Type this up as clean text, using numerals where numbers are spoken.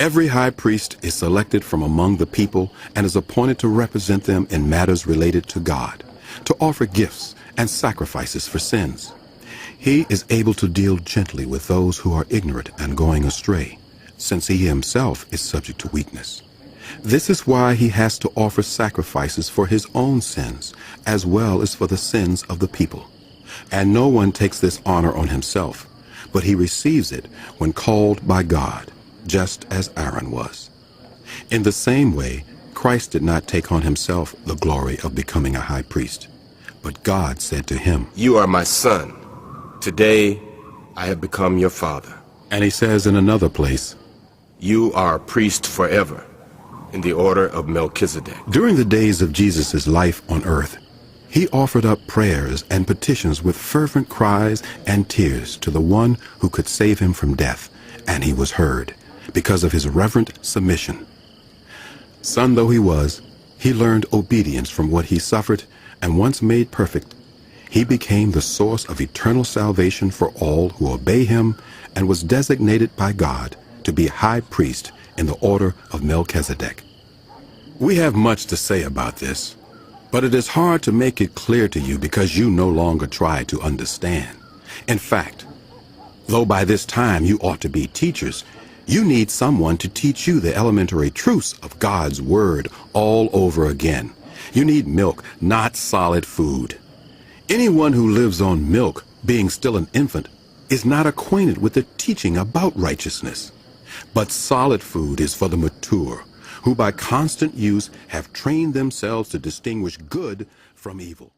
Every high priest is selected from among the people and is appointed to represent them in matters related to God, to offer gifts and sacrifices for sins. He is able to deal gently with those who are ignorant and going astray, since he himself is subject to weakness. This is why he has to offer sacrifices for his own sins, as well as for the sins of the people. And no one takes this honor on himself, but he receives it when called by God, just as Aaron was. In the same way, Christ did not take on himself the glory of becoming a high priest, but God said to him, "You are my son. Today I have become your father." And he says in another place, "You are a priest forever, in the order of Melchizedek." during the days of Jesus' life on earth, he offered up prayers and petitions with fervent cries and tears to the one who could save him from death, and he was heard because of his reverent submission. Son though he was, he learned obedience from what he suffered, and once made perfect, he became the source of eternal salvation for all who obey him, and was designated by God to be high priest in the order of Melchizedek. We have much to say about this, but it is hard to make it clear to you because you no longer try to understand. In fact, though by this time you ought to be teachers, you need someone to teach you the elementary truths of God's Word all over again. You need milk, not solid food. Anyone who lives on milk, being still an infant, is not acquainted with the teaching about righteousness. But solid food is for the mature, who by constant use have trained themselves to distinguish good from evil.